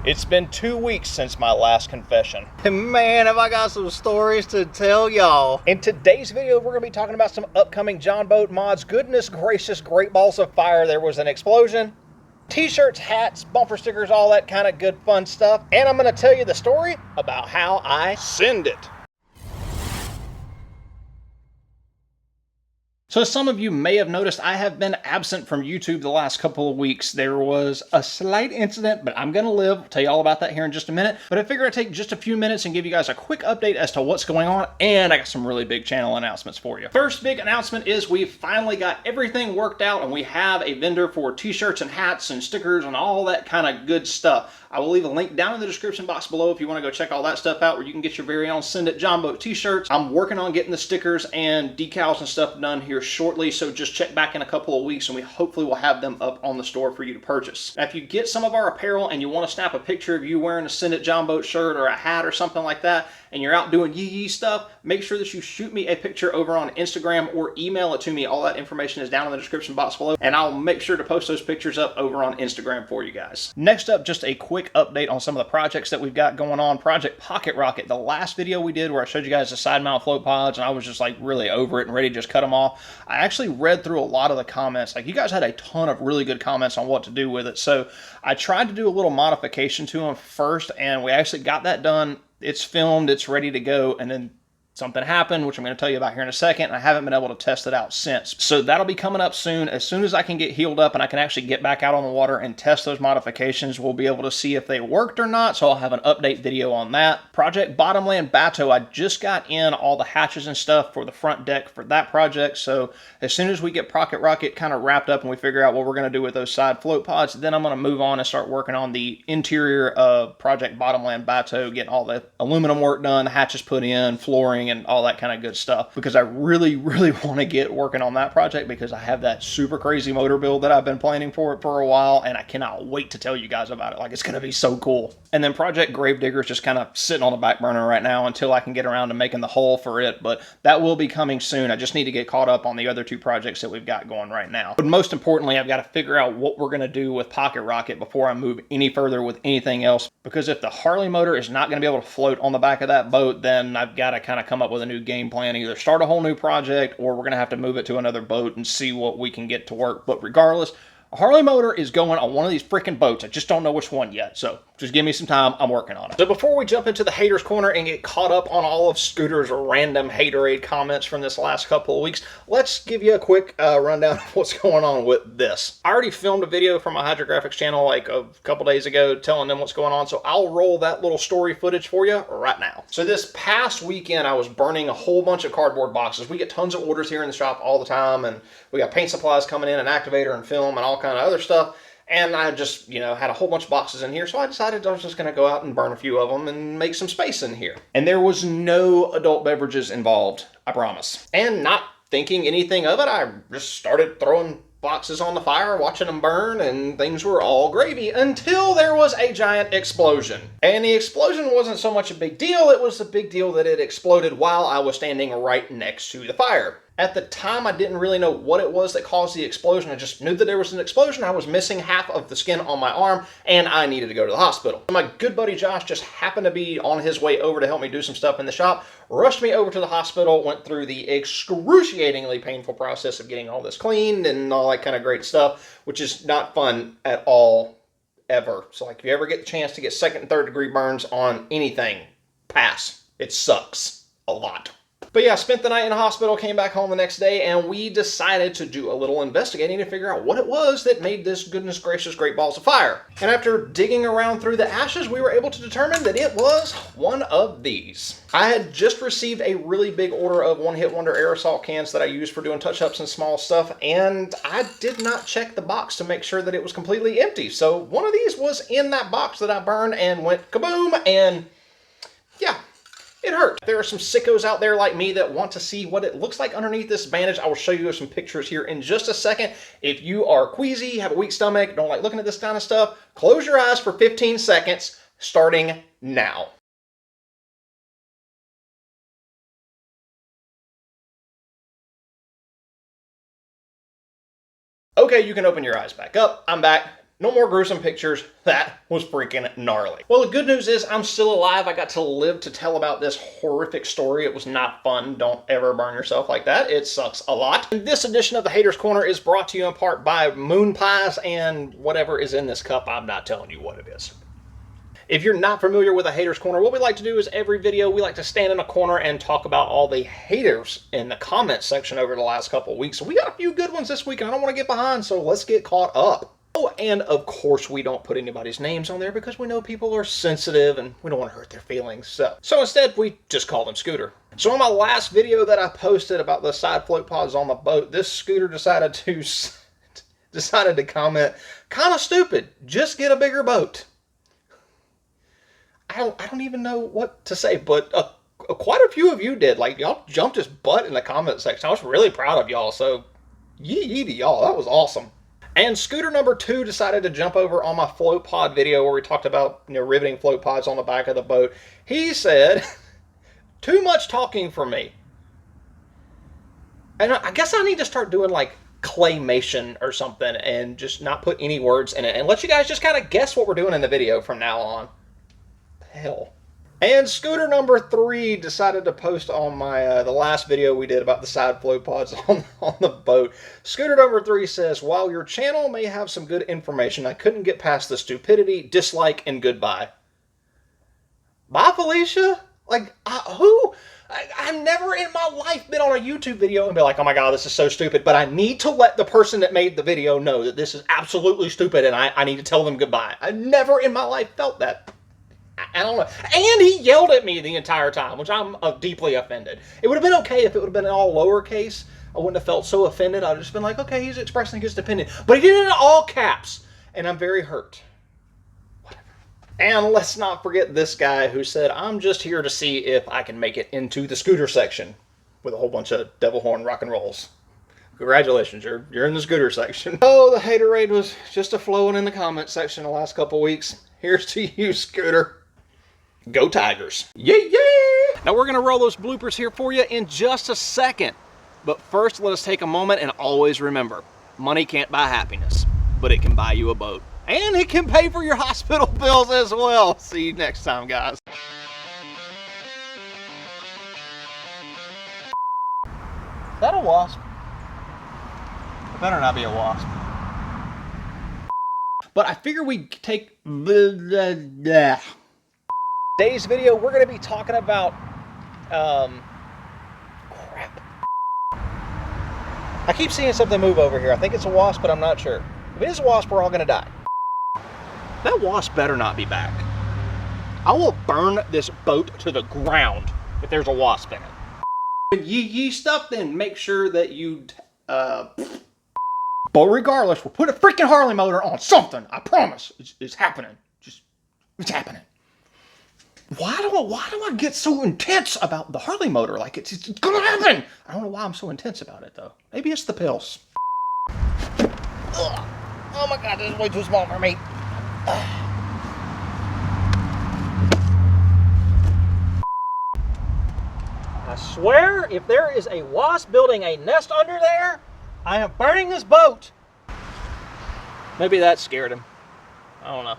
It's been 2 weeks since my last confession. And man, have I got some stories to tell y'all. In today's video, we're going to be talking about some upcoming John Boat mods. Goodness gracious, great balls of fire. There was an explosion. T-shirts, hats, bumper stickers, all that kind of good fun stuff. And I'm going to tell you the story about how I send it. So as some of you may have noticed, I have been absent from YouTube the last couple of weeks. There was a slight incident, but I'm gonna live. I'll tell you all about that here in just a minute. But I figured I'd take just a few minutes and give you guys a quick update as to what's going on, and I got some really big channel announcements for you. First big announcement is we finally got everything worked out, and we have a vendor for t-shirts and hats and stickers and all that kind of good stuff. I will leave a link down in the description box below if you want to go check all that stuff out, where you can get your very own Send It John Boat t-shirts. I'm working on getting the stickers and decals and stuff done here shortly, so just check back in a couple of weeks and we hopefully will have them up on the store for you to purchase. Now, if you get some of our apparel and you want to snap a picture of you wearing a Send It John Boat shirt or a hat or something like that, and you're out doing Yee Yee stuff, make sure that you shoot me a picture over on Instagram or email it to me. All that information is down in the description box below, and I'll make sure to post those pictures up over on Instagram for you guys. Next up, just a quick update on some of the projects that we've got going on. Project Pocket Rocket, the last video we did where I showed you guys the side mount float pods and I was just like really over it and ready to just cut them off. I actually read through a lot of the comments. Like, you guys had a ton of really good comments on what to do with it, so I tried to do a little modification to them first, and we actually got that done. It's filmed, it's ready to go, and then something happened, which I'm going to tell you about here in a second, and I haven't been able to test it out since. So that'll be coming up soon. As soon as I can get healed up and I can actually get back out on the water and test those modifications, we'll be able to see if they worked or not, so I'll have an update video on that. Project Bottomland Bateau, I just got in all the hatches and stuff for the front deck for that project, so as soon as we get Pocket Rocket kind of wrapped up and we figure out what we're going to do with those side float pods, then I'm going to move on and start working on the interior of Project Bottomland Bateau, getting all the aluminum work done, the hatches put in, flooring, and all that kind of good stuff, because I really want to get working on that project, because I have that super crazy motor build that I've been planning for it for a while, and I cannot wait to tell you guys about it. Like, it's going to be so cool. And then Project Gravedigger is just kind of sitting on the back burner right now until I can get around to making the hull for it, but that will be coming soon. I just need to get caught up on the other two projects that we've got going right now. But most importantly, I've got to figure out what we're going to do with Pocket Rocket before I move any further with anything else, because if the Harley motor is not going to be able to float on the back of that boat, then I've got to kind of come up with a new game plan, either start a whole new project or we're going to have to move it to another boat and see what we can get to work. But regardless, a Harley motor is going on one of these freaking boats. I just don't know which one yet, so just give me some time. I'm working on it. So before we jump into the haters corner and get caught up on all of Scooter's random haterade comments from this last couple of weeks, let's give you a quick rundown of what's going on with this. I already filmed a video for my Hydrographics channel like a couple days ago telling them what's going on, so I'll roll that little story footage for you right now. So this past weekend, I was burning a whole bunch of cardboard boxes. We get tons of orders here in the shop all the time, and we got paint supplies coming in, and activator and film and all kind of other stuff. And I just, had a whole bunch of boxes in here, so I decided I was just going to go out and burn a few of them and make some space in here. And there was no adult beverages involved, I promise. And not thinking anything of it, I just started throwing boxes on the fire, watching them burn, and things were all gravy until there was a giant explosion. And the explosion wasn't so much a big deal, it was a big deal that it exploded while I was standing right next to the fire. At the time, I didn't really know what it was that caused the explosion. I just knew that there was an explosion. I was missing half of the skin on my arm, and I needed to go to the hospital. My good buddy Josh just happened to be on his way over to help me do some stuff in the shop, rushed me over to the hospital, went through the excruciatingly painful process of getting all this cleaned and all that kind of great stuff, which is not fun at all, ever. So, like, if you ever get the chance to get second and third degree burns on anything, pass. It sucks a lot. But yeah, I spent the night in the hospital, came back home the next day, and we decided to do a little investigating to figure out what it was that made this goodness gracious great balls of fire. And after digging around through the ashes, we were able to determine that it was one of these. I had just received a really big order of One Hit Wonder aerosol cans that I use for doing touch-ups and small stuff, and I did not check the box to make sure that it was completely empty. So one of these was in that box that I burned and went kaboom, and yeah, it hurt. There are some sickos out there like me that want to see what it looks like underneath this bandage. I will show you some pictures here in just a second. If you are queasy, have a weak stomach, don't like looking at this kind of stuff, close your eyes for 15 seconds, starting now. Okay, you can open your eyes back up. I'm back. No more gruesome pictures. That was freaking gnarly. Well, the good news is I'm still alive. I got to live to tell about this horrific story. It was not fun. Don't ever burn yourself like that. It sucks a lot. And this edition of the Haters Corner is brought to you in part by moon pies and whatever is in this cup. I'm not telling you what it is. If you're not familiar with a Haters Corner, what we like to do is every video we like to stand in a corner and talk about all the haters in the comments section over the last couple of weeks. So we got a few good ones this week and I don't want to get behind, so let's get caught up. Oh, and of course we don't put anybody's names on there because we know people are sensitive and we don't want to hurt their feelings. So instead we just call them Scooter. So on my last video that I posted about the side float pods on the boat, this Scooter decided to comment, kind of stupid, just get a bigger boat. I don't even know what to say, but quite a few of you did. Like, y'all jumped his butt in the comment section. I was really proud of y'all, so yee yee to y'all. That was awesome. And Scooter number 2 decided to jump over on my float pod video where we talked about, riveting float pods on the back of the boat. He said, too much talking for me. And I guess I need to start doing, like, claymation or something and just not put any words in it and let you guys just kind of guess what we're doing in the video from now on. Hell. And Scooter number 3 decided to post on my the last video we did about the side float pods on the boat. Scooter number 3 says, while your channel may have some good information, I couldn't get past the stupidity, dislike, and goodbye. Bye, Felicia? Like, I've never in my life been on a YouTube video and be like, oh my god, this is so stupid, but I need to let the person that made the video know that this is absolutely stupid and I need to tell them goodbye. I never in my life felt that. I don't know. And he yelled at me the entire time, which I'm deeply offended. It would have been okay if it would have been in all lowercase. I wouldn't have felt so offended. I would have just been like, okay, he's expressing his opinion. But he did it in all caps, and I'm very hurt. Whatever. And let's not forget this guy who said, I'm just here to see if I can make it into the Scooter section with a whole bunch of devil horn rock and rolls. Congratulations, you're in the Scooter section. Oh, the haterade was just a-flowing in the comment section the last couple weeks. Here's to you, Scooter. Go Tigers. Yeah, yeah! Now we're going to roll those bloopers here for you in just a second. But first, let us take a moment and always remember, money can't buy happiness, but it can buy you a boat. And it can pay for your hospital bills as well. See you next time, guys. Is that a wasp? It better not be a wasp. But I figure we take... Today's video, we're going to be talking about, crap. I keep seeing something move over here. I think it's a wasp, but I'm not sure. If it is a wasp, we're all going to die. That wasp better not be back. I will burn this boat to the ground if there's a wasp in it. Yee Yee stuff, then make sure that you, But regardless, we'll put a freaking Harley motor on something. I promise. It's happening. It's happening. Why do I get so intense about the Harley motor? Like, it's gonna happen! I don't know why I'm so intense about it, though. Maybe it's the pills. Ugh. Oh my god, this is way too small for me. I swear, if there is a wasp building a nest under there, I am burning this boat. Maybe that scared him. I don't know.